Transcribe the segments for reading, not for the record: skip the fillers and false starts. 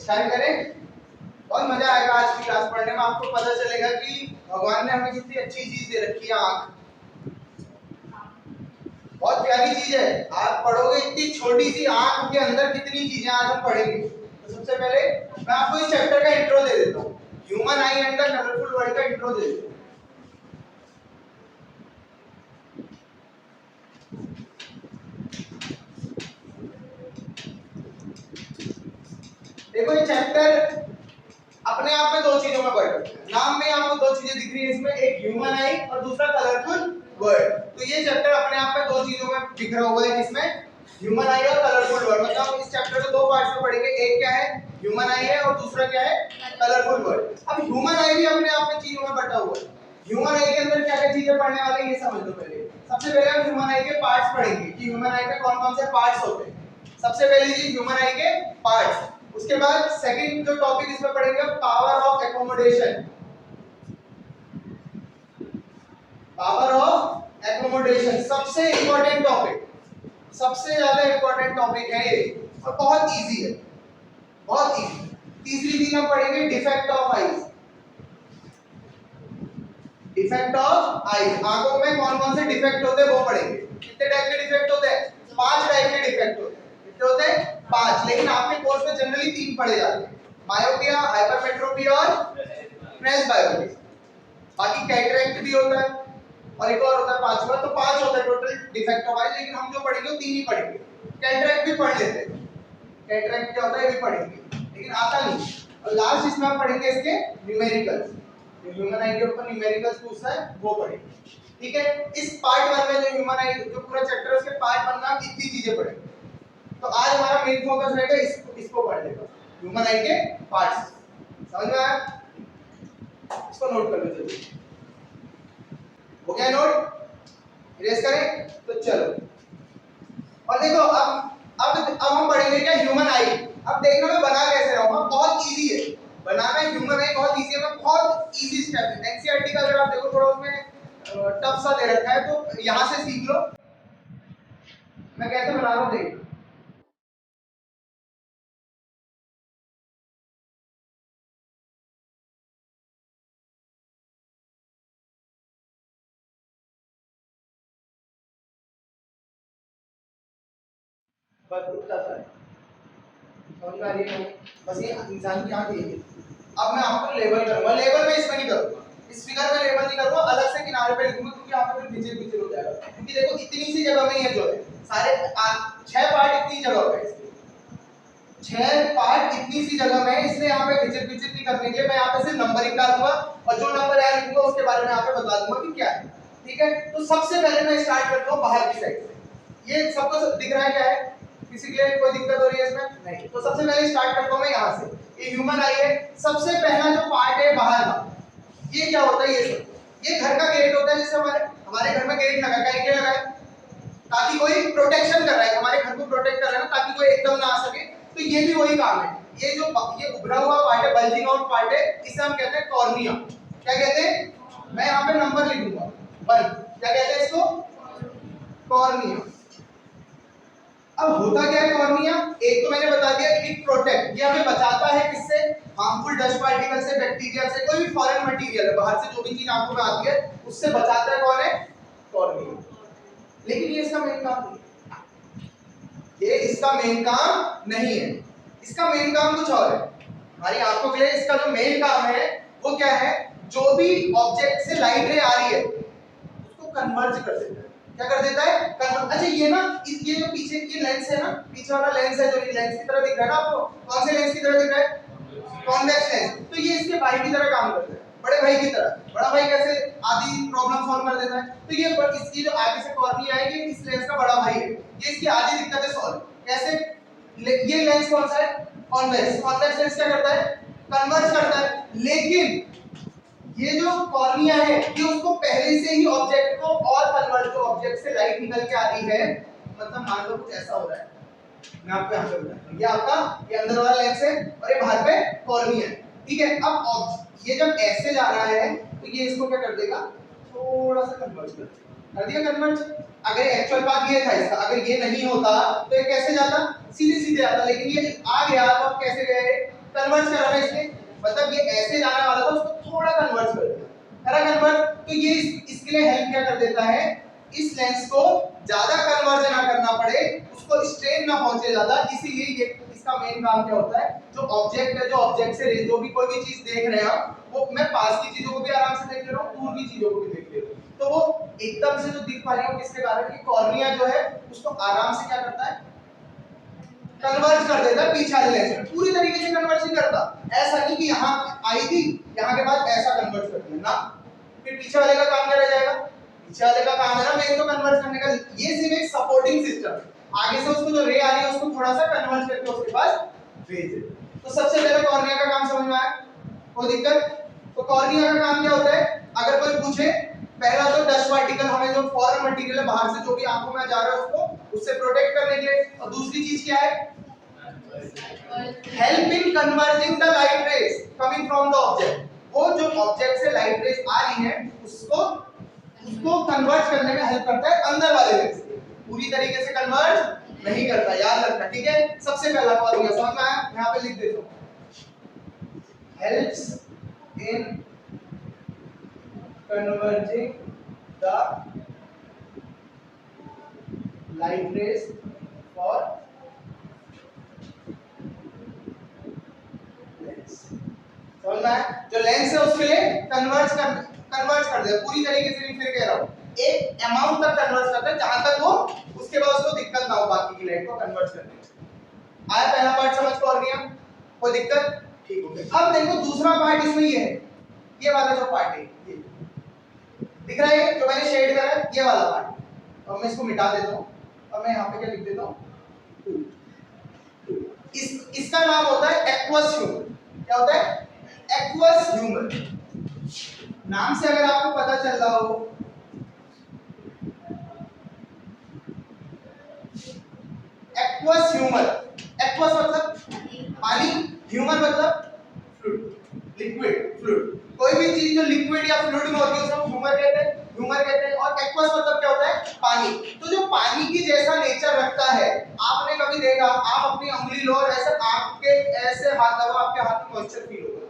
Start करें। बहुत मजा आएगा आज की क्लास पढ़ने में। आपको पता चलेगा कि भगवान ने हमें कितनी अच्छी चीज दे रखी है, आंख। बहुत प्यारी चीज है। आप पढ़ोगे इतनी छोटी सी आंख के अंदर कितनी चीजें आज हम पढ़ेंगे। तो सबसे पहले मैं आपको इस चैप्टर का इंट्रो दे देता हूँ। Human I and the colourful world का इंट्रो दे देता हूँ। देखो ये चैप्टर अपने आप में दो चीजों में बढ़ रहा है। नाम में आपको दो चीजें दिख रही है इसमें, एक ह्यूमन आई और दूसरा कलरफुल वर्ल्ड। तो ये चैप्टर अपने आप में दो चीजों में बिखरा हुआ है, जिसमें ह्यूमन आई और कलरफुल वर्ल्ड। मतलब इस चैप्टर को दो पार्ट्स में पढ़ेंगे। एक क्या है, ह्यूमन आई है, और दूसरा क्या है, कलरफुल वर्ल्ड। अब ह्यूमन आई भी अपने आप में चीजों में बटा हुआ है। ह्यूमन आई के अंदर क्या क्या चीजें पढ़ने वाले हैं ये समझ लो पहले। सबसे पहले हम ह्यूमन आई के पार्ट्स पढ़ेंगे कि ह्यूमन आई में कौन कौन से पार्ट्स होते हैं। सबसे पहली चीज ह्यूमन आई के पार्ट्स। उसके बाद सेकंड जो टॉपिक इसमें पढ़ेंगे, power of accommodation. Power of accommodation सबसे इंपॉर्टेंट टॉपिक, सबसे ज्यादा इंपॉर्टेंट टॉपिक है ये, और बहुत इजी है, बहुत इजी। तीसरी चीज हम पढ़ेंगे defect of eyes. Defect of eyes, आंखों में कौन कौन से डिफेक्ट होते हैं वो पढ़ेंगे। कितने टाइप के डिफेक्ट होते हैं? 5 टाइप के डिफेक्ट होते हैं। कितने होते हैं? 5। लेकिन आपके कोर्स में जनरली 3 पढ़े जाते हैं, मायोपिया, हाइपरमेट्रोपी और प्रेसबायोपिया। बाकी कैटरेक्ट भी होता है और एक और होता है 5वां। तो 5 होता है टोटल डिफेक्ट ऑफ आईज, लेकिन हम जो पढ़ेंगे वो 3 ही पढ़ेंगे। कैटरेक्ट भी पढ़ लेते हैं, कैटरेक्ट क्या होता है ये भी पढ़ेंगे, लेकिन आता नहीं। और लास्ट इसमें हम पढ़ेंगे इसके न्यूमेरिकल्स। जो ह्यूमन आई के ऊपर न्यूमेरिकल्स पूछता है वो पढ़ेंगे। ठीक है, इस पार्ट 1 में जो ह्यूमन आई जो पूरा चैप्टर है उसके पार्ट 1 में हम इतनी चीजें पढ़ेंगे। तो आज हमारा मेन फोकस रहेगा इसको पढ़ने का, ह्यूमन आई के पार्ट्स। समझ में आया? इसको नोट कर लो जल्दी। हो गया नोट? इरेज करें तो चलो। और देखो अब हम पढ़ेंगे क्या, ह्यूमन आई। अब देखना मैं बना कैसे रहा हूं। बहुत इजी है बनाना। ह्यूमन आई बहुत इजी है, मैं बहुत इजी स्टेप है। एनसीईआरटी का अगर आप देखो थोड़ा उसमें टफ सा दे रखा है, तो यहां से सीख लो मैं कैसे बना रहा हूं। देखो बस इतना सा है, समझ में आ रही है? बस ये इंसान की आंख यही है। अब मैं आपको लेबल करूंगा, लेबल मैं इसमें नहीं करूंगा, इस फिगर में लेबल नहीं करूंगा, अलग से किनारे पे लिखूंगा, क्योंकि यहाँ पे फिर पीछे पीछे हो जाएगा। क्योंकि देखो इतनी सी जगह में ये जो है सारे 6 पार्ट इतनी जगह पे, 6 पार्ट इतनी सी जगह में, इसलिए यहाँ पे खिचड़ पिचड़ नहीं करने के लिए मैं यहाँ पे सिर्फ नंबरिंग डाल दूंगा, और जो नंबर यहाँ लिखूंगा उसके बारे में यहाँ पे बता दूंगा कि क्या है। ठीक है, तो सबसे पहले मैं स्टार्ट करता हूँ बाहर की साइड से। ये सबको दिख रहा है क्या है? किसी के लिए कोई दिक्कत हो रही है इसमें? नहीं। तो सबसे पहले स्टार्ट करता हूँ मैं यहाँ से। ये ह्यूमन आई है। सबसे पहला जो पार्ट है बाहर का, ये क्या होता है? ये घर का गेट होता है, जिससे हमारे घर में गेट लगा है, लगा है ताकि कोई प्रोटेक्शन कर रहा है, हमारे घर को प्रोटेक्ट कर रहा है ना, ताकि कोई एकदम ना आ सके। तो ये भी वही काम है। ये जो ये उभरा हुआ पार्ट है, बल्जिंग आउट पार्ट है, इसे हम कहते हैं कॉर्निया। क्या कहते हैं? मैं यहाँ पे नंबर लिखूंगा 1। क्या कहते हैं इसको? कॉर्निया। अब होता क्या है कॉर्निया? एक तो मैंने बता दिया इट प्रोटेक्ट, ये हमें बचाता है किससे? हार्मफुल डस्ट पार्टिकल से, बैक्टीरिया से, कोई भी फॉरेन मटेरियल है बाहर से जो भी चीज आंखों में आती है उससे बचाता है। कौन है? कॉर्निया। लेकिन ये इसका मेन काम नहीं है, ये इसका मेन काम नहीं है। इसका मेन काम कुछ और है। हमारी आंखों के लिए इसका जो मेन काम है वो क्या है? जो भी ऑब्जेक्ट से लाइट रे आ रही है उसको कन्वर्ज कर देता है। क्या कर देता है? कन्वर्ज। अच्छा ये ना, ये जो पीछे की लेंस है ना, पीछे वाला लेंस है जो लेंस की तरह दिख रहा है ना आपको, कौन से लेंस की तरह दिख रहा है? Convex lens. तो ये इसके भाई की तरह काम करता है, बड़े भाई की तरह। बड़ा भाई कैसे आधी प्रॉब्लम सॉल्व कर देता है, तो ये इसकी जो आगे से कॉर्निया आएगी, इस लेंस का बड़ा भाई है, ये इसकी आधी दिक्कतें सॉल्व कैसे। ये लेंस कौन सा है? कॉन्वेक्स। कॉन्वेक्स लेंस क्या करता है? कन्वर्ज करता है। लेकिन ये जो कॉर्निया है ये उसको पहले से ही ऑब्जेक्ट को और कन्वर्ट, जो ऑब्जेक्ट से लाइट निकल के आ रही है, मतलब मान लो कुछ ऐसा हो रहा है, मैं आपको यहाँ पे बताता हूँ। ये आपका ये अंदर वाला लेंस है और ये बाहर पे कॉर्निया है। ठीक है, अब ये जब ऐसे जा रहा है तो ये इसको क्या कर देगा? थोड़ा सा कन्वर्ज कर देगा। कर दिया कन्वर्ज। अगर एक्चुअल पाथ ये था इसका, अगर ये नहीं होता तो ये कैसे जाता, सीधे सीधे आता, लेकिन ये आ गया तो अब कैसे गए, कन्वर्ज करा ना इसने, मतलब ये ऐसे जाने वाला था उसको थोड़ा कन्वर्ज कर दिया, करा कन्वर्ज। तो ये इसके लिए हेल्प क्या कर देता है, इस लेंस को ज्यादा कन्वर्ज ना करना पड़े, उसको स्ट्रेन ना पहुंचे ज्यादा, इसीलिए ये इसका मेन काम क्या होता है, जो ऑब्जेक्ट है, जो ऑब्जेक्ट से जो भी कोई भी चीज देख रहे हैं वो मैं पास की चीजों को भी आराम से देख ले रहा हूँ, दूर की चीजों को भी देख ले रहा हूँ, तो वो एकदम से जो दिख पा रही है किसके कारण, कि कॉर्निया जो है उसको आराम से क्या करता है, कन्वर्ज कर देता है पीछे वाले लेंस में, पूरी तरीके से कन्वर्ज नहीं करता, ऐसा नहीं कि यहाँ आई थी यहाँ के बाद ऐसा कन्वर्ज कर दिया ना, फिर पीछे वाले का काम क्या रह जाएगा, पीछे वाले का काम है ना मेन तो कन्वर्ज करने का, ये सिर्फ एक सपोर्टिंग सिस्टम है, आगे से उसको जो रे आ रही है उसको थोड़ा सा कन्वर्ज करके उसके पास भेज दे। तो सबसे पहले कॉर्निया का काम समझ में आया, कोई दिक्कत, तो कॉर्निया का काम क्या होता है, अगर कोई पूछे, पहला तो डस्ट पार्टिकल हमें जो फॉरेन मटेरियल है बाहर से जो भी आंखों में जा रहा है उसको उससे प्रोटेक्ट करने के लिए, और दूसरी चीज क्या है, help in converging the light rays coming from the object, वो जो ऑब्जेक्ट से लाइट रेज आ रही है उसको कन्वर्ज करने में हेल्प करता है अंदर वाले लेंस, पूरी तरीके से कन्वर्ज नहीं करता, याद रखना, ठीक है। सबसे पहला कॉर्निया समझ में आया, यहां पे लिख देता हूं, helps in converging the light rays for lens, समझ में आया, जो लेंस है उसके लिए कन्वर्ज कर दे, पूरी तरीके से नहीं, फिर कह रहा हूं एक अमाउंट तक कन्वर्ज करता है जहां तक वो उसके बाद उसको दिक्कत ना हो बाकी की लाइट को कन्वर्ज करने में। आया पहला पार्ट समझ कॉर्निया, कोई दिक्कत, ठीक हो गया। अब देखो दूसरा पार्ट इसमें ये है, ये वाला जो पार्ट है ये दिख रहा है जो मैंने शेड करा है, ये वाला पार्ट, अब मैं इसको मिटा देता हूं और मैं यहां पे क्या लिख देता हूं, इसका नाम होता है एक्वस ह्यूमर, क्या होता है, एक्वस ह्यूमर, नाम से अगर आपको पता चल रहा हो, एक्वस ह्यूमर, एक्वस मतलब पानी, ह्यूमर मतलब फ्लूइड, लिक्विड फ्लूइड, कोई भी चीज जो लिक्विड या फ्लूइड में होती है उसे हम ह्यूमर कहते हैं, ह्यूमर कहते हैं, और एक्वस मतलब क्या होता है, पानी। तो जो पानी की जैसा नेचर रखता है, आपने कभी देखा, आप अपनी उंगली लो और ऐसे आपके ऐसे हाथ लगाओ, आपके हाथ में मॉइस्चर फील होगा,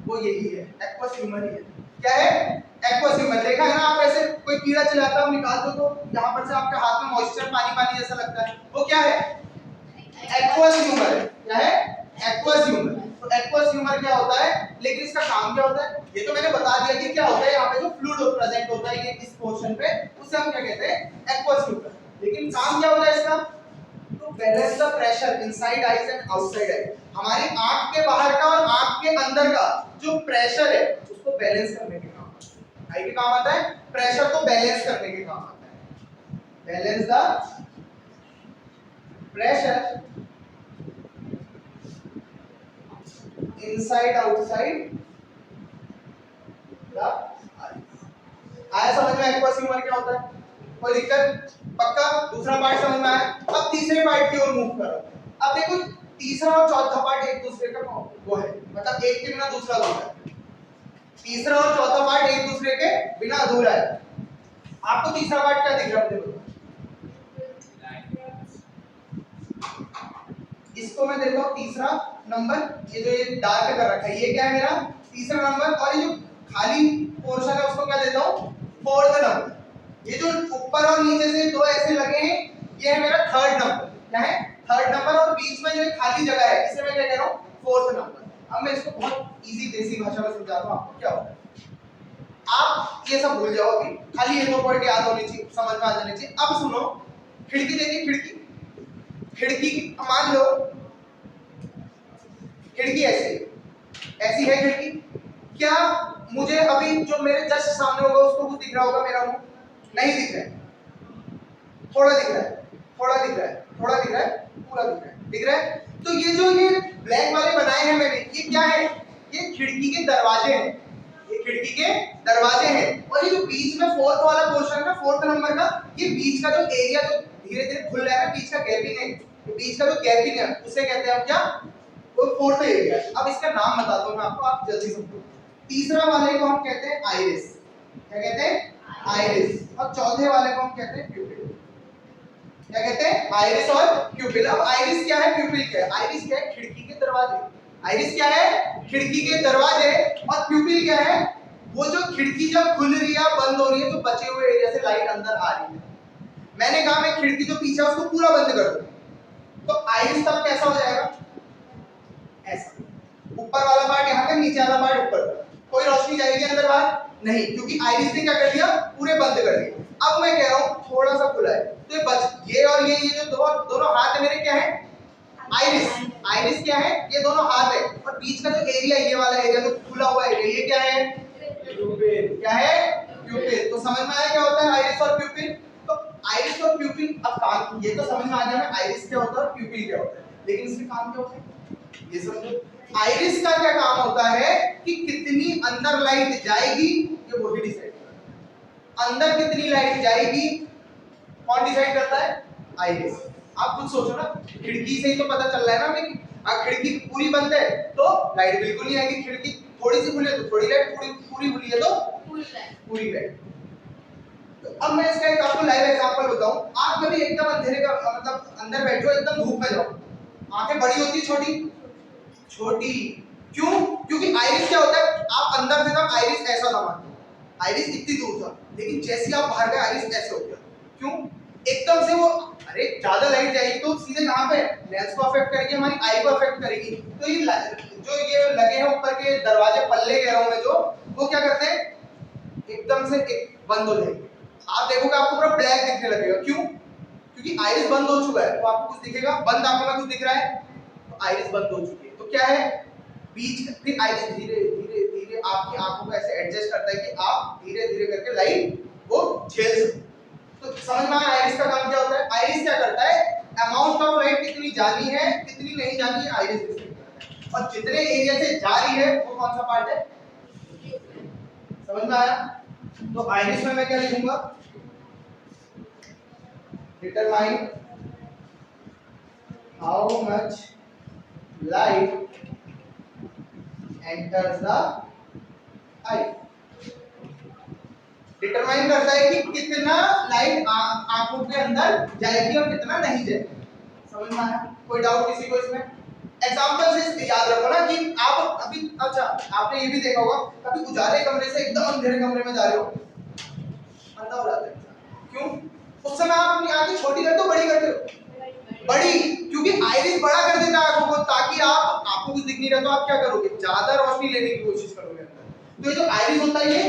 वो यही है, एक्वस ह्यूमर ही है, क्या है, एक्वस ह्यूमर, देखा है ना, आप ऐसे कोई कीड़ा चलाता है निकाल दो तो यहाँ पर से आपके हाथ में मॉइस्चर पानी पानी जैसा लगता है, वो क्या है, एक्वस ह्यूमर है, क्या है, एक्वस ह्यूमर। तो एक्वस ह्यूमर क्या होता है, लेकिन इसका काम क्या होता है, ये तो मैंने बता दिया कि क्या होता है, यहाँ पे जो फ्लूइड प्रेजेंट होता है ये इस पोर्शन पे, उसे हम क्या कहते हैं, एक्वस ह्यूमर, लेकिन काम क्या होता है इसका, to balance the pressure inside eyes and outside eye, हमारी आंख के बाहर का और आंख के अंदर का जो प्रेशर है उसको बैलेंस करने के काम आता है, आई के काम आता है, प्रेशर को बैलेंस करने के काम आता है, balance the pressure inside outside the आया समझ में, एक्वस ह्यूमर क्या होता है, कोई दिक्कत, पक्का, दूसरा पार्ट समझ में आया। अब तीसरे पार्ट की ओर मूव करो, अब देखो तीसरा और चौथा पार्ट एक दूसरे का वो है, मतलब एक के बिना दूसरा अधूरा है, तीसरा और चौथा पार्ट एक दूसरे के बिना अधूरा है। आपको तीसरा पार्ट क्या दिख रहा है, इसको मैं देता हूं तीसरा नंबर, ये जो ये डार्क कर रखा है ये क्या है मेरा तीसरा नंबर, और ये जो खाली पोर्शन है उसको क्या देता हूं, फोर्थ नंबर, ये जो ऊपर और नीचे से दो ऐसे लगे हैं ये है मेरा थर्ड नंबर, क्या है, थर्ड नंबर, और बीच में जो खाली जगह है इसे मैं क्या कह रहा हूं, फोर्थ नंबर। अब मैं इसको बहुत इजी देसी भाषा में समझाता हूं आपको क्या होता है, आप ये सब भूल जाओ अभी, खाली ये दो पॉइंट याद होनी चाहिए, समझ में आ जानी चाहिए। अब सुनो, खिड़की देखिए, खिड़की, खिड़की मान लो खिड़की ऐसी है खिड़की, क्या मुझे अभी जो मेरे जस्ट सामने होगा उसको कुछ दिख रहा होगा, मेरा मुंह नहीं दिख रहा है, थोड़ा दिख रहा है, थोड़ा दिख रहा है, थोड़ा दिख रहा है, पूरा दिख रहा है, दिख रहा है। तो ये जो ये ब्लैक वाले बनाए हैं मैंने, ये क्या है, ये खिड़की के दरवाजे हैं, ये खिड़की के दरवाजे हैं, और ये जो बीच में फोर्थ वाला पोर्शन है ना, फोर्थ नंबर का, ये बीच का जो एरिया जो धीरे धीरे खुल रहा है, बीच का गैपिंग है, ये बीच का जो गैपिंग है उसे कहते हैं हम क्या, वो फोर्थ एरिया। अब इसका नाम बताता हूं मैं आपको, आप जल्दी समझो। तीसरा वाले को हम कहते हैं आइरिस, क्या कहते हैं, आइरिस, और चौथे वाले को हम कहते हैं प्यूपिल। क्या कहते हैं? आइरिस और प्यूपिल। अब आइरिस क्या है, प्यूपिल क्या है? आइरिस क्या है? खिड़की के दरवाजे। आइरिस क्या है? खिड़की के दरवाजे। और प्यूपिल क्या है? वो जो खिड़की जब खुल रही है बंद हो रही है तो बचे हुए एरिया से लाइट अंदर आ रही है। मैंने कहा मैं खिड़की जो पीछे है उसको पूरा बंद कर दूं, तो आइरिस तब कैसा हो जाएगा? ऐसा। ऊपर वाला पार्ट यहाँ का, नीचे वाला पार्ट ऊपर का, कोई रोशनी जाएगी अंदर बाहर नहीं, क्योंकि आइरिस ने क्या कर दिया? पूरे बंद कर दिए। अब मैं कह रहा हूँ थोड़ा सा खुला है, तो ये बच, ये और ये जो दोनों हाथ है मेरे क्या है? आइरिस। आइरिस क्या है? ये दोनों हाथ है, और बीच का जो एरिया, ये वाला एरिया जो खुला हुआ एरिया, ये क्या है? प्यूपिल। क्या है? प्यूपिल। तो समझ में आया क्या होता है आइरिस और प्यूपिल? तो आइरिस और प्यूपिल, अब काम ये तो समझ में आ गया हमें आइरिस क्या होता है और प्यूपिल क्या होता है, लेकिन इसके काम क्या होता है ये समझो। आइरिस का क्या काम होता है कि कितनी अंदर लाइट जाएगी ये वही डिसाइड करता है। अंदर कितनी लाइट जाएगी कौन डिसाइड करता है? आइरिस। आप खुद सोचो ना, खिड़की से ही तो पता चल रहा है ना हमें कि अगर खिड़की पूरी बंद है तो लाइट बिल्कुल नहीं आएगी, खिड़की थोड़ी सी खुली है तो थोड़ी लाइट, पूरी खुली है तो पूरी लाइट। तो अब मैं इसका एक आपको लाइव एग्जांपल बताऊं। आप कभी एकदम अंधेरे का मतलब अंदर बैठे हो, एकदम धूप में जाओ, आंखें बड़ी होती है छोटी? छोटी। क्यों? क्योंकि आइरिस क्या होता है, आप अंदर थे तब आइरिस ऐसा था, मान आइरिस इतनी दूर था, लेकिन जैसे ही आप बाहर गए आइरिस ऐसे हो गया। क्यों? एकदम से वो, अरे ज्यादा लाइट जाएगी तो सीधे कहां पे? लेंस को अफेक्ट करेगी, हमारी आई को अफेक्ट करेगी। तो ये जो ये लगे हैं ऊपर के दरवाजे, पल्ले कह रहा हूं मैं, जो वो क्या करते हैं एकदम से एक बंद हो जाएंगे। आप देखोगे आपको पूरा ब्लैक दिखने लगेगा। क्यों? क्योंकि आइरिस बंद हो चुका है, तो आपको कुछ दिखेगा, बंद आंखों में कुछ दिख रहा है, तो आइरिस बंद हो चुकी है। तो क्या है बीच, फिर आइरिस धीरे धीरे धीरे आपकी आंखों को ऐसे एडजस्ट करता है कि आप धीरे धीरे करके लाइट वो झेल सको। तो समझ में आया आइरिस का काम क्या होता है? आइरिस क्या करता है, अमाउंट ऑफ लाइट कितनी जानी है कितनी नहीं जानी है आइरिस डिसाइड करता है, और जितने एरिया से जा रही है वो कौन सा पार्ट है? समझ में आया? तो आइरिस में मैं क्या लिखूंगा? Determine how much light enters the eye। Determine करता है कि कितना लाइट आंखों के अंदर जाएगी और कितना नहीं जाएगी। समझ में आया? कोई डाउट किसी को इसमें? एग्जांपल से याद रखो ना कि आप अभी, अच्छा आपने ये भी देखा होगा कभी उजाले कमरे से एकदम अंधेरे कमरे में जा रहे हो, अंधा हो जाता है। क्यों? उस समय आप अपनी आंखें छोटी करते हो बड़ी करते हो? बड़ी, क्योंकि आइरिस बड़ा कर देता है आंखों को, ताकि आपको कुछ दिख नहीं रहा तो आप क्या करोगे? ज्यादा रोशनी लेने की कोशिश करोगे अंदर। तो ये जो आइरिस होता है ये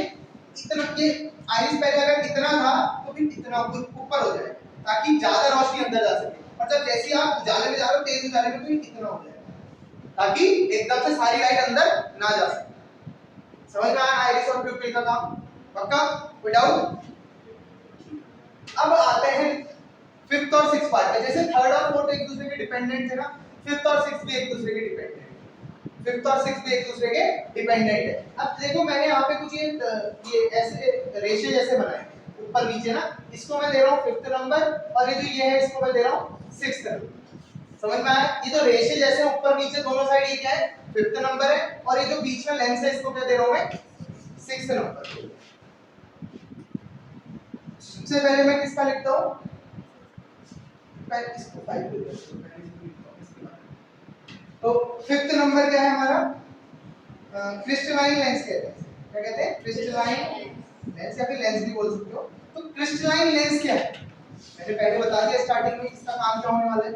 इतना, ये आइरिस पहले अगर इतना था तो फिर इतना ऊपर हो जाए ताकि ज्यादा रोशनी अंदर जा सके, और जब जैसे आप उजाले में जा रहे हो तेज उजाले में तो ये इतना हो जाए ताकि एकदम से सारी लाइट अंदर ना जा सके। समझ में आया आइरिस और प्यूपिल का काम? पक्का? कोई डाउट? अब आते हैं फिफ्थ और सिक्स्थ पार्ट में। जैसे थर्ड और फोर्थ एक दूसरे के डिपेंडेंट है ना, फिफ्थ और सिक्स्थ भी एक दूसरे के डिपेंडेंट है। फिफ्थ और सिक्स्थ भी एक दूसरे के डिपेंडेंट है। अब देखो मैंने यहाँ पे कुछ ये ऐसे रेशे जैसे बनाए ऊपर नीचे ना, इसको मैं दे रहा हूँ फिफ्थ नंबर, और ये जो ये है इसको मैं दे रहा हूँ सिक्स्थ नंबर। समझ में आया? ये जो रेशे जैसे ऊपर नीचे दोनों साइड ये क्या है? फिफ्थ नंबर है, और ये जो बीच में लेंस है इसको क्या दे रहा हूँ मैं? Sixth number. सबसे पहले मैं किसका लिखता हूँ? तो फिफ्थ नंबर क्या है हमारा? क्रिस्टलाइन लेंस कहते हैं। क्या कहते हैं? क्रिस्टलाइन लेंस, या फिर लेंस भी बोल सकते हो। तो क्रिस्टलाइन लेंस क्या है? मैंने पहले बता दिया स्टार्टिंग में, इसका काम क्या होने वाला है?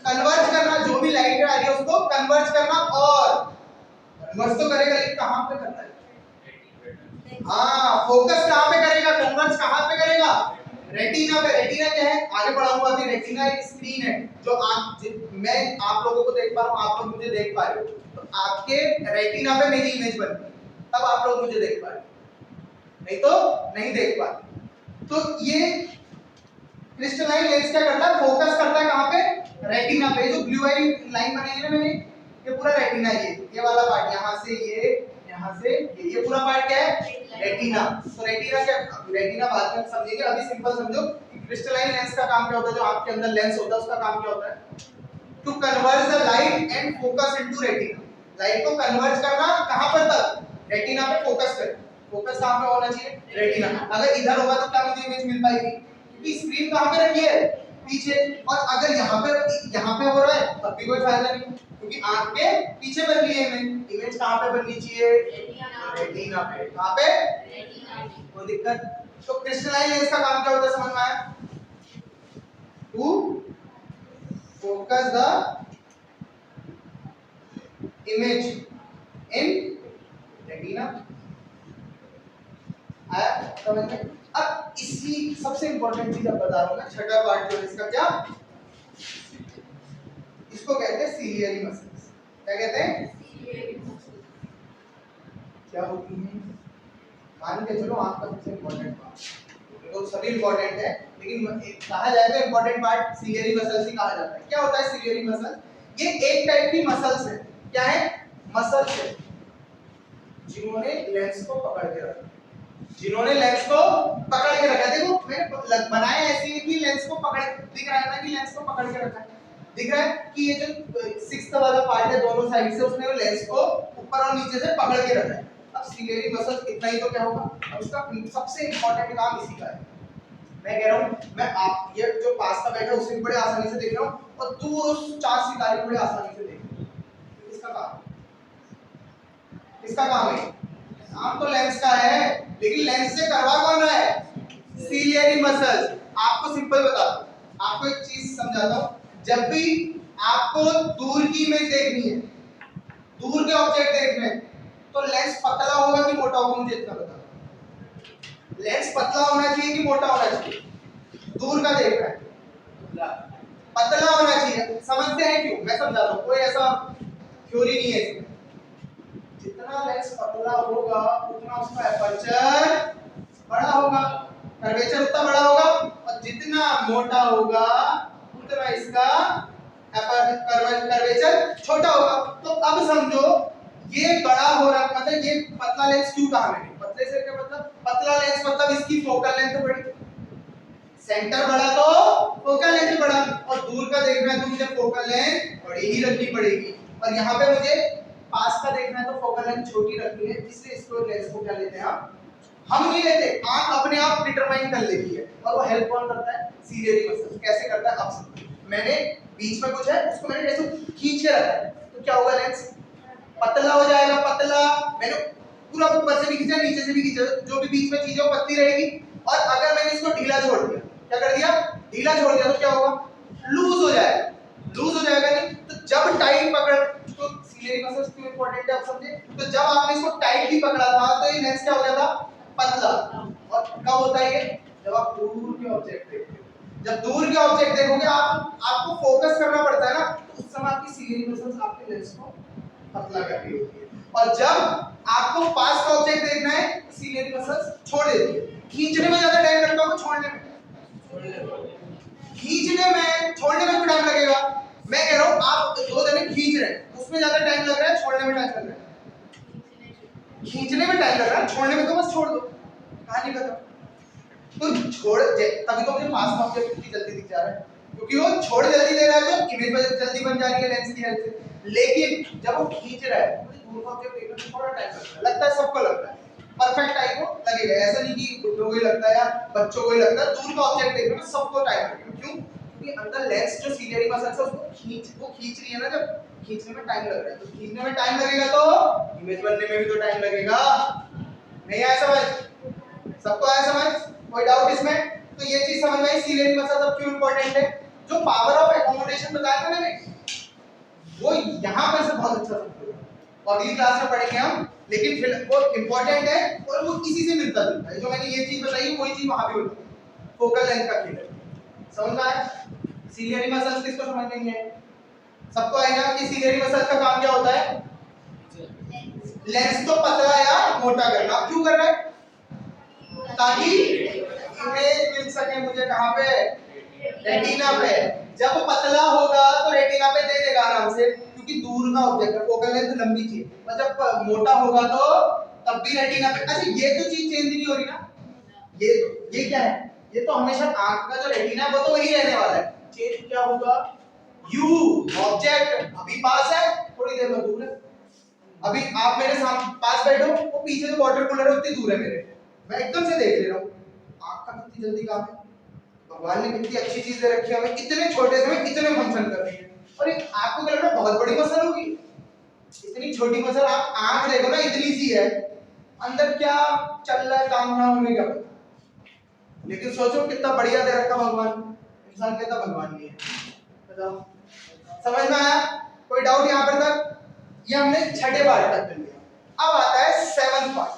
कन्वर्ज करना, जो भी लाइट आ रही है उसको कन्वर्ज करना, और कन्वर्ज तो करेगा लेकिन कहां पे करना है? हाँ, फोकस कहां पे करेगा? कन्वर्ज कहां पे करेगा? रेटिना पे। रेटिना क्या है? आगे बढ़ाऊंगा अभी। रेटिना एक स्क्रीन है जो मैं आप लोगों को देख पा रहा हूं, आप लोग मुझे देख पा रहे हो, तो आपके रेटिना पे मेरी इमेज बन रही है, तब आप लोग मुझे देख पा रहे हो, नहीं तो नहीं देख पाते। तो ये क्रिस्टलाइन लेंस क्या करता है? फोकस करता है कहां पे? रेटिना पे। जो ब्लू आई लाइन बनाई है ना मैंने, ये पूरा रेटिना, ये वाला पार्ट, यहां से यहाँ से ये पूरा पार्ट क्या है? रेटिना। तो रेटिना क्या? रेटिना बाद में समझेंगे, अभी सिंपल समझो कि क्रिस्टलाइन लेंस का काम क्या होता है, जो आपके अंदर लेंस होता है उसका काम क्या होता है? To converge the light and focus into retina. Light को कन्वर्ज करना कहां पर तक? रेटिना पे फोकस करना। फोकस कहां पे होना चाहिए? रेटिना। अगर इधर होगा तो क्या मुझे इमेज मिल पाएगी? क्योंकि स्क्रीन कहां पे रखी है? पीछे। और अगर यहाँ पे हो रहा है तब भी कोई फायदा नहीं, क्योंकि आंख के पीछे बन रही है इमेज। इमेज कहां पे बननी चाहिए? रेटिना पे। कहां पे? कोई दिक्कत? तो क्रिस्टलाइन लेंस का काम क्या होता है समझ में आया? To focus the image in retina. आया समझ में? अब इसी सबसे इंपॉर्टेंट चीज अब बता रहा हूं मैं, छठा पार्ट जो है इसका, क्या इसको कहते हैं सीलियरी मसल्स। क्या कहते हैं? क्या होती है? मान के चलो आपका सबसे इंपॉर्टेंट पार्ट, तो सभी इंपॉर्टेंट है लेकिन कहा जाए तो इंपॉर्टेंट पार्ट सीलियरी मसल्स ही कहा जाता है। क्या होता है सीलियरी मसल? ये एक टाइप की मसल्स है। क्या है? मसल्स है जिन्होंने लेंस को पकड़ के रखा। जिन्होंने लेंस को पकड़ के रखा। देखो मैंने बनाया ऐसे ही कि लेंस को पकड़, दिख रहा है ना कि लेंस को पकड़ के रखा है। दिख रहा है कि ये जो सिक्स्थ वाला पार्ट है दोनों साइड से उसने वो लेंस को ऊपर और नीचे से पकड़ के रखा है। अब सीलियरी मसल इतना ही तो क्या होगा? अब इसका सबसे इंपॉर्टेंट काम इसी का है। मैं कह रहा हूं मैं आप ये जो पास का बैठा है उसे भी बड़े आसानी से देख रहा हूं और दूर उस चार सितारे को बड़े आसानी से देख रहा हूं। इसका काम, इसका काम है। काम तो लेंस का है लेकिन लेंस से करवा कौन रहा है? Ciliary muscles. आपको सिंपल बताता हूं, आपको एक चीज समझाता हूं। जब भी आपको दूर की इमेज देखनी है, दूर के ऑब्जेक्ट देखने हैं, तो लेंस पतला होगा कि मोटा होगा? मुझे इतना बताओ। लेंस पतला होना चाहिए कि मोटा होना चाहिए? दूर का देख रहा है पतला होना चाहिए। समझते हैं क्यों? मैं समझाता हूं, कोई ऐसा थ्योरी नहीं है इसमें। जितना लेंस पतला होगा उतना उसका एपर्चर बड़ा होगा, कर्वेचर उतना बड़ा होगा, और जितना मोटा होगा उतना इसका कर्वेचर छोटा होगा। तो अब समझो ये बड़ा हो रहा, मतलब ये पतला लेंस क्यों कहा मैंने? पतले से क्या मतलब? पतला लेंस मतलब इसकी फोकल लेंथ बड़ी, सेंटर बड़ा तो फोकल लेंथ बड़ा, और दूर का देखना है तो मुझे फोकल लेंथ बड़ी ही रखनी पड़ेगी। और यहाँ पे मुझे पास का देखना है तो फोकल लेंथ छोटी रखनी है, इसलिए इसको लेंस को क्या लेते हैं हम नहीं लेते, आंख अपने आप डिटरमाइन कर लेती है। और वो हेल्प कौन करता है? Ciliary muscle. कैसे करता है? अब मैंने बीच में कुछ है उसको मैंने ऐसे खींच के रखा है तो क्या होगा? लेंस पतला हो जाएगा। पतला मैंने पूरा ऊपर से भी खींचा नीचे से भी खींचा, जो भी बीच में चीज है वो पतली रहेगी। और अगर मैंने इसको ढीला छोड़ दिया, क्या कर दिया? ढीला छोड़ दिया तो क्या होगा? लूज हो जाएगा। लूज हो जाएगा नहीं तो जब टाइट पकड़, तो सीलियरी मसल्स क्यों इंपॉर्टेंट है आप समझे? तो जब आपने इसको टाइटली पकड़ा था तो ये लेंस क्या हो गया था? पतला। और कब होता है ये? जब आप दूर के ऑब्जेक्ट देखते हो। जब दूर के ऑब्जेक्ट देखोगे आपको फोकस करना पड़ता है ना, तो उस समय आपकी सीलियरी मसल्स आपके लेंस को पतला कर रही होती है। और जब आपको पास का ऑब्जेक्ट देखना है तो सीलियरी मसल्स छोड़ देती है। खींचने में ज्यादा टाइम लगता होगा, छोड़ने में? खींचने में, छोड़ने में तो टाइम लगेगा। मैं कह रहा हूं आप दो जने खींच रहे हैं उसमें ज्यादा टाइम लग रहा है, छोड़ने में टाइम लग रहा है? खींचने में टाइम लग रहा है, छोड़ने में तो बस छोड़ दो, कहानी खत्म। तो छोड़ तभी तो मुझे पास का ऑब्जेक्ट इतनी जल्दी दिख जा रहा है, क्योंकि वो छोड़ जल्दी दे रहा है तो इमेज जल्दी बन जा रही है लेंस की हेल्प से। लेकिन जब वो खींच रहा है मुझे दूर का ऑब्जेक्ट देखने में थोड़ा टाइम लगता है, सबको लगता है परफेक्ट टाइम को लगेगा। ऐसा नहीं कि बुढ़ों को ही लगता है या बच्चों को ही लगता है, दूर का ऑब्जेक्ट देखने में सबको टाइम लगेगा। क्यों? क्योंकि अंदर लेंस जो सीलियरी मसल्स है उसको खींच रही है ना, जब खींचने में टाइम लग रहा है तो खींचने में टाइम लगेगा तो इमेज बनने में भी तो टाइम लगेगा। नहीं आया समझ? सबको आया समझ? कोई डाउट इसमें? तो ये चीज समझ में आई सीलियरी मसल्स अब क्यों इंपॉर्टेंट है। जो पावर ऑफ एकोमोडेशन बताया था मैंने वो यहाँ पर से बहुत अच्छा समझो, और अगली क्लास में पढ़ेंगे हम। लेकिन फिर वो इंपॉर्टेंट है और वो किसी से मिलता जुलता है। जो मैंने ये चीज बताई वही चीज वहां भी होती है, फोकल लेंथ का खेल। समझ में आया? सीलियरी मसल्स किसको समझ नहीं है? सबको आएगा कि सीलियरी मसल्स का काम क्या होता है? लेंस को पतला या मोटा करना। क्यों कर रहा है? ताकि इमेज मिल सके मुझे। कहां पे? रेटिना पे। जब पतला होगा तो रेटिना पे दे देगा आराम से, क्योंकि दूर का ऑब्जेक्ट है, फोकल लेंथ लंबी चाहिए। और जब मोटा होगा तो तब भी रेटिना पे। अच्छा ये तो चीज चेंज नहीं हो रही ना, ये क्या है? ये तो हमेशा आंख का जो रेटिना है वो तो वही रहने वाला है। चेंज क्या होगा? यू ऑब्जेक्ट अभी पास है, थोड़ी देर में दूर है। अभी आप मेरे सामने पास बैठो, वो पीछे जो वाटर कूलर है उतनी दूर है मेरे, मैं एकदम से देख ले रहा हूँ। आँख का कितनी जल्दी काम है, भगवान ने कितनी अच्छी चीजें रखी है, हमें इतने छोटे से में इतने फंक्शन कर रही है। और एक आपको क्या लग रहा है बहुत बड़ी मसल होगी, इतनी छोटी मसल, आप आँख देखो ना इतनी सी है, अंदर क्या चल रहा है काम धाम में क्या पता। लेकिन सोचो कितना बढ़िया दे रखा भगवान, इंसान कहता भगवान नहीं है। बताओ समझ में आया? कोई डाउट यहाँ पर तक? ये हमने छठे पार्ट तक कर लिया। अब आता है सेवंथ पार्ट,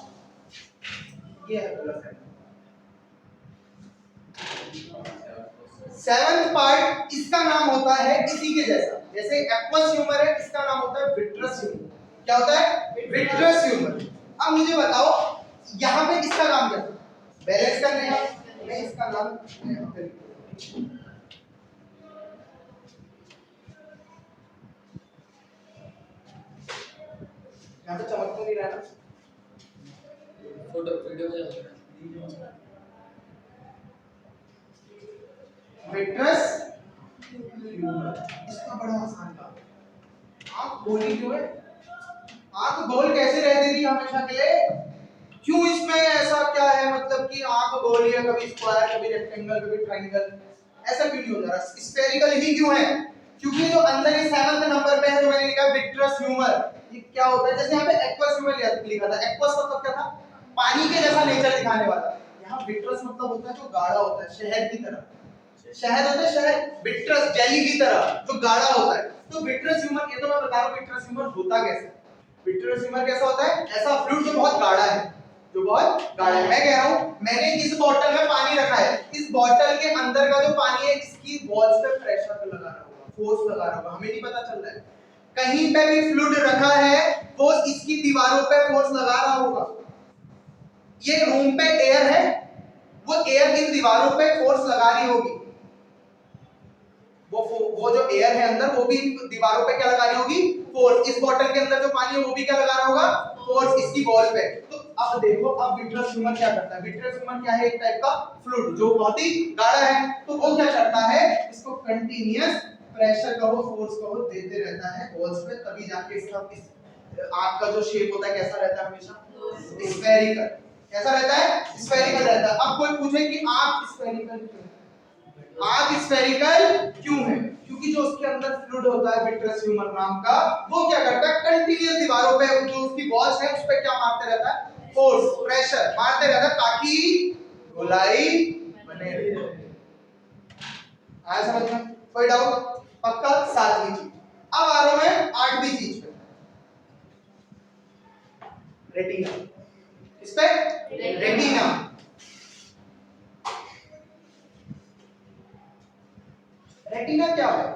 ये है पूरा सेवंथ पार्ट। इसका नाम होता है इसी के जैसा, जैसे एक्वस ह्यूमर है, इसका नाम होता है विट्रस ह्यूमर। क्या होता है? Vitreous humour. अब मुझे बताओ यहाँ पे इसका नाम क्या था? बैलेंस करने का, मैं इसका नाम यहाँ पे चमक तो नहीं रहा ना, फोटो वीडियो में विट्रस ह्यूमर। इसका बड़ा आसान काम। आंख गोली क्यों है? आंख गोल कैसे रहती थी हमेशा के लिए? क्यों इसमें ऐसा क्या है, मतलब कि आंख गोल है, कभी स्क्वायर, कभी रेक्टेंगल, कभी ट्रायंगल, ऐसा क्यों नहीं हो जा रहा? स्फेरिकल ही क्यों है? क्योंकि जो अंदर ये 7वें नंबर पे है जो मैंने लिखा विट्रस ह्यूमर, ये क्या होता है? जैसे यहाँ पे एक्वस ह्यूमर लिखा था, एक्वस मतलब क्या था? पानी के जैसा नेचर दिखाने वाला। यहाँ विट्रस मतलब होता है जो गाढ़ा होता है, शहद की तरह। शहद होता है, शहद, विट्रस जेली की तरह जो गाढ़ा होता है। तो विट्रस ह्यूमर, ये तो मैं बता रहा हूँ विट्रस ह्यूमर होता कैसे। विट्रस ह्यूमर कैसा होता है? ऐसा फ्लूइड जो बहुत गाढ़ा है, जो बहुत गाढ़ा है। मैं कह रहा हूँ मैंने इस बॉटल में पानी रखा है, इस बॉटल के अंदर का जो पानी है इसकी वॉल्स पे प्रेशर लगा रहा होगा, फोर्स लगा रहा होगा, हमें नहीं पता चल रहा है। कहीं पे भी फ्लूइड रखा है वो इसकी दीवारों पे फोर्स लगा रहा होगा। ये रूम पे एयर है, वो एयर इन दीवारों पे फोर्स लगा रही होगी। वो जो एयर है अंदर वो भी दीवारों पे क्या लगा रही होगी? फोर्स। इस बॉटल के अंदर जो पानी है वो भी क्या लगा रहा होगा? फोर्स इसकी वॉल पे। तो अब देखो, अब विट्रस ह्यूमर क्या करता है? विट्रस ह्यूमर क्या है? एक टाइप का फ्लूइड जो बहुत ही गाढ़ा है। तो वो क्या करता है? इसको कंटीन्यूअस प्रेशर कहो, फोर्स कहो, देते रहता है वॉल्स पे, तभी जाके इसका इस आंख का जो शेप होता है कैसा रहता है? हमेशा स्फेरिकल। कैसा रहता है? स्फेरिकल रहता है। अब कोई पूछे कि आंख स्फेरिकल क्यों? आंख स्फेरिकल क्यों है? क्योंकि जो उसके अंदर फ्लूइड होता है विट्रस ह्यूमर नाम का, वो क्या करता है? कंटीन्यूअस दीवारों पे जो उसकी वॉल्स है उस पे क्या मारते रहता है? फोर्स, प्रेशर मारते रहता है ताकि गोलाई बने रहे। आया समझ में? कोई डाउट? पक्का? 7वीं चीज। अब आ रहा हूं मैं 8वीं चीज पे, रेटिना। इस पे रेटिना। रेटिना क्या है?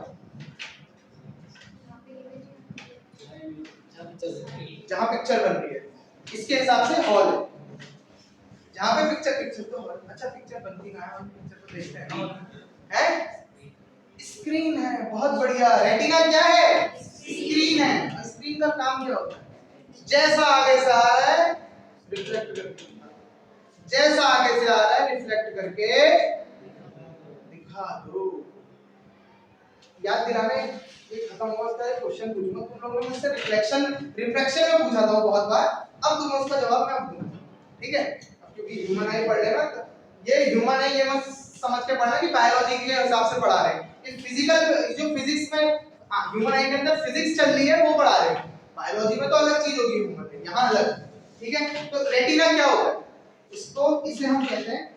जहां पिक्चर बन रही है, इसके हिसाब से हॉल है। जहां पे पिक्चर तो हॉल। अच्छा पिक्चर बनती कहां है? हम पिक्चर तो देखते हैं हैं? स्क्रीन है। बहुत बढ़िया। रेटिना क्या है? स्क्रीन है। स्क्रीन का काम क्या होता है? जैसा आगे से आ रहा है रिफ्लेक्ट करके, जैसा आगे से आ रहा है रिफ्लेक्ट करके दिखा दो। याद दिलाने ये खत्म हुआ, उसका एक क्वेश्चन पूछूंगा तुम लोगों ने मुझसे, रिफ्लेक्शन रिफ्लेक्शन में पूछा था वो बहुत बार। अब तुम्हें उसका जवाब मैं दूंगा, ठीक है? अब क्योंकि ह्यूमन आई पढ़ लेना, ये ह्यूमन आई ये मत समझ के पढ़ना कि बायोलॉजी के हिसाब से पढ़ा रहे हैं। ये फिजिकल जो फिजिक्स में ह्यूमन आई के अंदर फिजिक्स चल रही है वो पढ़ा रहे हैं। बायोलॉजी में तो अलग चीज होगी, ह्यूमन में यहाँ अलग, ठीक है? तो रेटिना क्या होता है? इसको इसे हम कहते हैं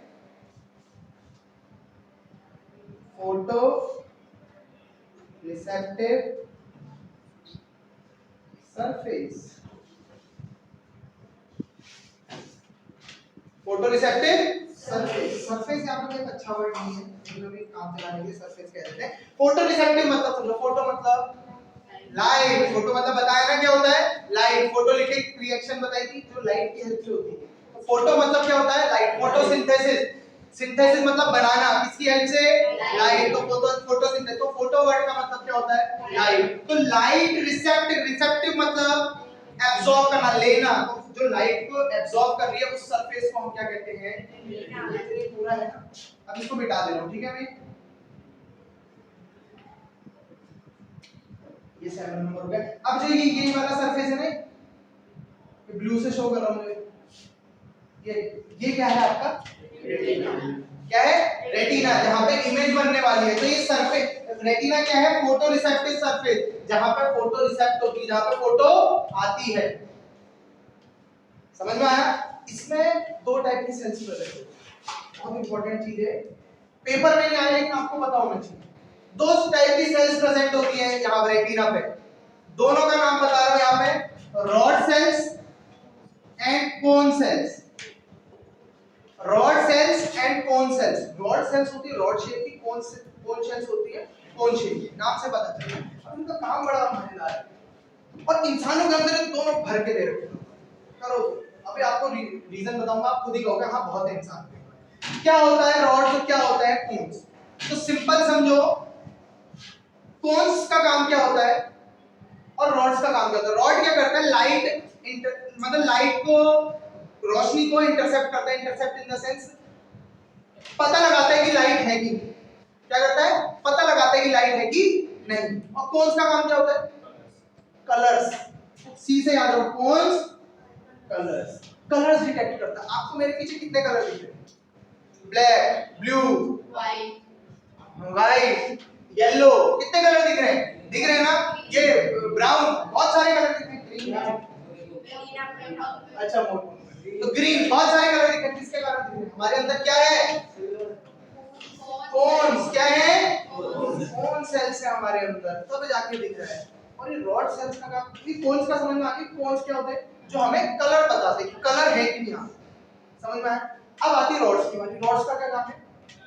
photo receptive surface. Photo receptive surface. Surface यहाँ पे एक अच्छा वर्ड नहीं है, जो भी काम चलाने के लिए सरफेस कह देते हैं। फोटो रिसेप्टिव मतलब समझो, फोटो मतलब लाइट। फोटो मतलब बताया ना क्या होता है? लाइट। फोटो लिखे रिएक्शन बताई थी जो लाइट की हेल्प से होती है। तो फोटो मतलब क्या होता है? लाइट। फोटोसिंथेसिस, सिंथेसिस मतलब बनाना, किसकी हेल्प से? लाइट। तो फोटोसिंथेसिस, तो फोटो वर्ड का मतलब क्या होता है? लाइट। तो लाइट रिसेप्टिव, रिसेप्टिव मतलब एब्सॉर्ब करना, लेना। तो जो लाइट को एब्सॉर्ब कर रही है उस सरफेस को हम क्या कहते हैं? ये पूरा है ना, अब इसको मिटा दे रहा हूं, ठीक है? मैं ये 7 नंबर हो गया। अब जो ये वाला सरफेस है ना, ब्लू से शो कर रहा हूँ ये क्या है आपका क्या है रेटिना, जहाँ पे इमेज बनने वाली है। तो ये सरफेस रेटिना क्या है, फोटो रिसेप्टिव सरफेस, जहाँ पे फोटो रिसेप्ट होती है, जहाँ पे फोटो आती है। समझ में आया? इसमें दो टाइप की सेल्स प्रेजेंट होती है, बहुत इंपॉर्टेंट चीज है, पेपर में नहीं आया लेकिन आपको पता होना चाहिए। दो टाइप की सेल्स प्रेजेंट होती है यहाँ रेटिना पे, दोनों का नाम बता रहा हूँ यहाँ पे, rod sales and cone cells. Rod sales and cone cells. Rod sales होती है रॉड शेप की, कोन सेल्स होती है कोन शेप की, नाम से पता चलता है। अब इनका काम बड़ा मजेदार है और इंसानों के अंदर दोनों भर के दे रखे करो। अभी आपको रीजन बताऊंगा, आप खुद ही कहोगे हाँ बहुत है इंसान के। क्या होता है रॉड तो क्या होता है कोन्स। तो सिंपल समझो, कोन्स का काम क्या होता है और रॉड्स का काम क्या होता है। रॉड क्या करता है, लाइट मतलब लाइट को, रोशनी को इंटरसेप्ट करता है। इंटरसेप्ट इन द सेंस पता लगाता है कि लाइट है कि नहीं। क्या करता है, पता लगाता है कि लाइट है कि नहीं। और कोन्स का काम क्या होता है, कलर्स। सी से याद रखो, कोन्स कलर्स, कलर्स डिटेक्ट करता है। आपको मेरे पीछे कितने कलर दिख रहे हैं, ब्लैक, ब्लू, व्हाइट, येलो, कितने कलर दिख रहे हैं, दिख रहे हैं ना। ये ब्राउन, बहुत सारे कलर दिख रहे हैं, ग्रीन, अच्छा मोर, तो ग्रीन, बहुत सारे कलर दिख रहे हैं। किसके कारण दिख रहे हैं, हमारे अंदर क्या है, कोन्स। क्या है, कोन सेल्स है हमारे अंदर, तब जाके दिख रहा है। और ये रॉड सेल्स का काम, ये कोन्स का समझ में आ गया। कोन्स क्या होते हैं, जो हमें कलर बताते हैं कि कलर है कि नहीं, समझ में आया। अब आती रॉड्स की बारी। रॉड्स का क्या काम है,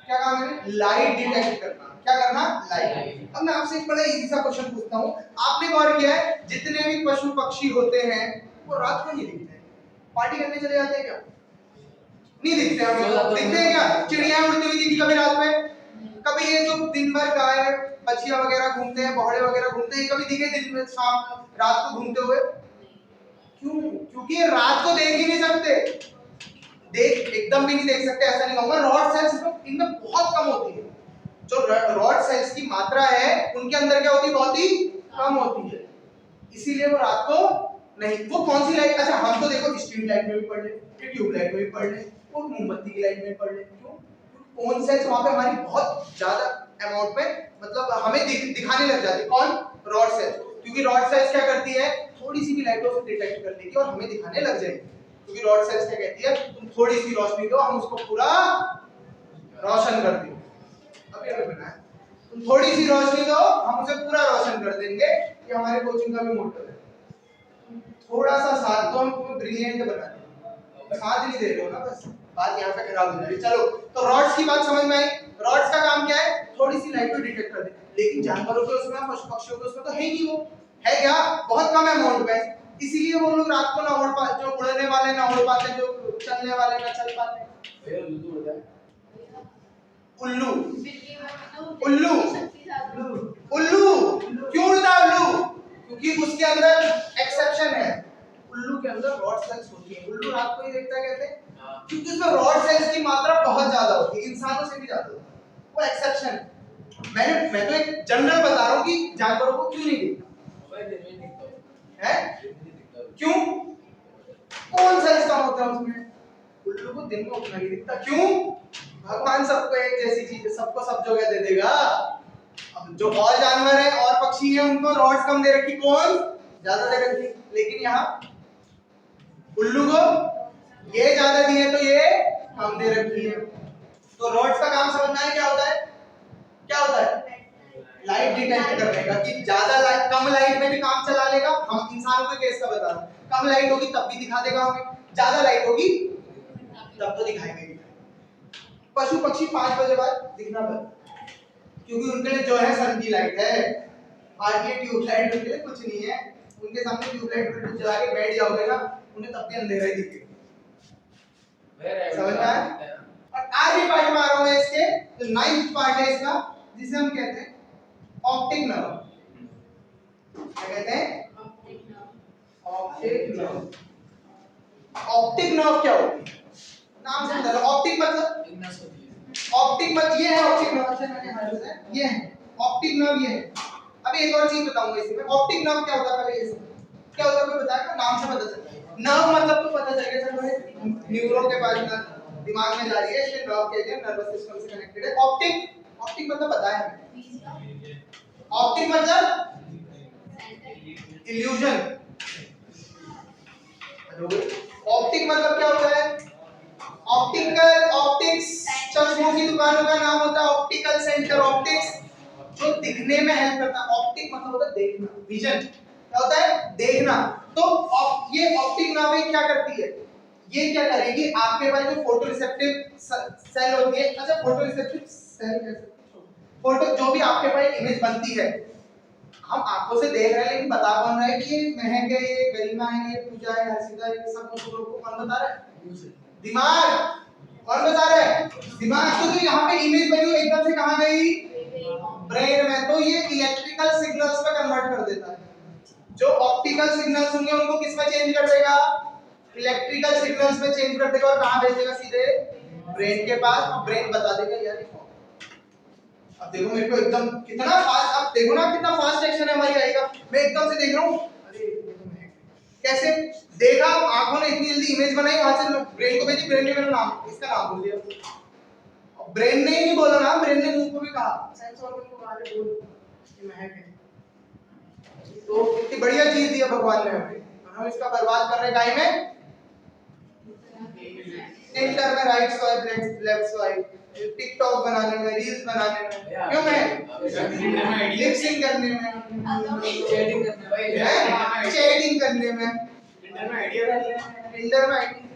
क्या काम है, लाइट डिटेक्ट करना। क्या करना, लाइट। अब मैं आपसे एक बड़ा इजी सा क्वेश्चन पूछता हूं, आपने गौर किया है जितने भी पशु पक्षी होते हैं वो रात को नहीं दिखते हैं, पार्टी करने चले जाते हैं क्या, नहीं दिखते हैं। दिखते हैं क्या, चिड़िया उड़ती हुई दिखी कभी रात में, कभी ये जो दिन भर गाय बछिया वगैरह घूमते हैं, बौड़े वगैरह घूमते हैं, कभी दिखे दिन में शाम रात को घूमते हुए, क्यों, क्योंकि ये रात को देख ही नहीं सकते, देख एकदम भी नहीं देख सकते, ऐसा नहीं कहूंगा। रॉड सेल्स इनमें बहुत कम होती है, जो रॉड सेल्स की मात्रा है उनके अंदर क्या होती है, बहुत ही कम होती है, इसीलिए वो रात को नहीं। वो कौन सी लाइट, अच्छा हम तो देखो स्ट्रीट लाइट में भी पढ़ ले, ट्यूब लाइट में भी पढ़ ले, और मोमबत्ती की लाइट में पढ़ ले, क्यों, कोन सेल्स वहां पे हमारी बहुत ज्यादा अमाउंट में मतलब हमें दिखाने लग जाती है। कौन, रॉड सेल्स, क्योंकि रॉड सेल्स क्या करती है, थोड़ी सी भी लाइटों से डिटेक्ट कर लेगी और हमें दिखाने लग जाएगी। क्योंकि रॉड सेल्स क्या कहती है, तुम थोड़ी सी रोशनी दो हम उसको पूरा रोशन कर देंगे। अभी हमें बनाया, तुम थोड़ी सी रोशनी दो हम उसे पूरा रोशन कर देंगे, ये हमारे कोचिंग का भी मोटो है। थोड़ा सा साथ दो हम तुम्हें ब्रिलियंट बना देंगे, साथ नहीं दे रहे हो ना, बस बात यहाँ पे खराब हो जा रही। चलो, तो रॉड्स की बात समझ में आई। रॉड्स का काम क्या है, थोड़ी सी लाइट को डिटेक्ट कर दे, लेकिन जानवरों के उसमें, पशु पक्षियों के उसमें तो है ही नहीं, वो है क्या, बहुत कम अमाउंट में, इसीलिए वो लोग रात को ना उड़ पाते, जो उड़ने वाले ना उड़ पाते, जो चलने वाले ना चल पाते। उल्लू, उल्लू, उल्लू क्यों उड़ता है उल्लू, क्योंकि उसके अंदर एक्सेप्शन है, उल्लू के अंदर रॉड सेल्स होती है। उल्लू रात को ही देखता है, कहते हैं क्योंकि उसमें रॉड सेल्स की मात्रा बहुत ज्यादा होती है, इंसानों से भी ज्यादा होती है, वो एक्सेप्शन है। मैं तो एक जनरल बता रहा हूँ कि जानवरों को क्यों नहीं दिखता है, क्यों, कौन सेल्स कम होते हैं उसमें, उल्लू को दिन में उतना नहीं दिखता, क्यों, भगवान सबको एक जैसी चीज है, सबको सब जगह दे देगा। अब जो और जानवर है और पक्षी है उनको रॉड्स कम दे रखी, कौन ज्यादा दे रखी, लेकिन यहाँ उल्लू को ये ज्यादा दी है तो ये कम दे रखी है। तो रॉड्स का काम समझना है, क्या होता है, क्या होता है, लाइट डिटेक्ट करने का, कि ज्यादा लाइट, कम लाइट में भी काम चला लेगा। हम इंसानों के केस का बता रहा हूँ, कम लाइट होगी तब भी दिखा देगा हमें, ज्यादा लाइट होगी तब तो दिखाएगा ही। पशु पक्षी 5 बजे बाद दिखना बंद, क्योंकि उनके लिए जो है सन की लाइट है, आज ये ट्यूब लाइट उनके लिए कुछ नहीं है, उनके सामने ट्यूब लाइट जला के बैठ जाओगे ना, उन्हें तब भी अंधेरा ही दिखेगा। समझ में आया। और आखिरी पार्ट में आ रहा हूं मैं इसके, जो 9th पार्ट है इसका, जिसे हम कहते हैं ऑप्टिक नर्व। क्या कहते हैं, ऑप्टिक नर्व। ऑप्टिक नर्व क्या होती है, नाम से पता, ऑप्टिक मतलब, ऑप्टिक मतलब ये है ऑप्टिक नर्व, अच्छा मैंने हाथ से ये है ऑप्टिक नर्व, ये है। अब एक और चीज बताऊंगा इसमें, ऑप्टिक नर्व क्या होता है, पहले ये क्या होता है कोई बताएगा, नाम से पता चलता है। नर्व मतलब तो पता चल गया चलो भाई न्यूरो के पास दिमाग में जा रही है इसलिए नर्व कहते हैं नर्वस सिस्टम से कनेक्टेड है। ऑप्टिक मतलब पता है हमें। ऑप्टिक मतलब इल्यूजन। ऑप्टिक मतलब क्या होता है? ऑप्टिक्स चश्मों की दुकानों का नाम होता है ऑप्टिकल सेंटर। ऑप्टिक्स जो दिखने में हेल्प करता है। ऑप्टिक मतलब होता है देखना, विजन। क्या होता है? देखना। तो ये ऑप्टिक नाभिक क्या करती है? ये क्या करेगी? आपके पास जो फोटो रिसेप्टिव सेल होती है, अच्छा फोटो रिसेप्टिव सेल कैसे, फोटो जो भी आपके पास इमेज बनती है, हम आंखों से देख रहे हैं लेकिन बता कौन रहा है कि ये महक है, ये गरिमा है, ये पूजा है, हर्षिता है, ये सब कुछ को कौन बता रहा है? दिमाग। कौन बता रहा है? दिमाग। तो जो यहाँ पे इमेज बनी वो एकदम से कहाँ गई? ब्रेन में। तो ये इलेक्ट्रिकल सिग्नल्स में कन्वर्ट कर देता है। जो ऑप्टिकल सिग्नल्स होंगे उनको किस में चेंज कर देगा? इलेक्ट्रिकल सिग्नल्स में चेंज कर देगा और कहाँ भेज देगा? सीधे ब्रेन के पास। ब्रेन बता देगा यार। अब देखो मेरे को एकदम कितना फास्ट, अब देखो ना कितना फास्ट एक्शन है हमारी आई का। मैं एकदम से देख रहा हूँ, अरे कैसे देखा, आंखों ने इतनी जल्दी इमेज बनाई, वहां से ब्रेन को भेजी, ब्रेन ने मेरा नाम, इसका नाम बोल दिया। ब्रेन ने ही नहीं बोला ना, ब्रेन ने मुंह को भी कहा, सेंस ऑर्गन को कहा बोल ये महक है। तो इतनी बढ़िया चीज दी है भगवान ने हमें, हम इसका बर्बाद कर रहे गाय में। टिल्टर में right swipe left swipe, TikTok बनाने में, रील्स बनाने में, क्यों में लिप सिंक करने में, चैटिंग करने में, टिंडर में आइडिया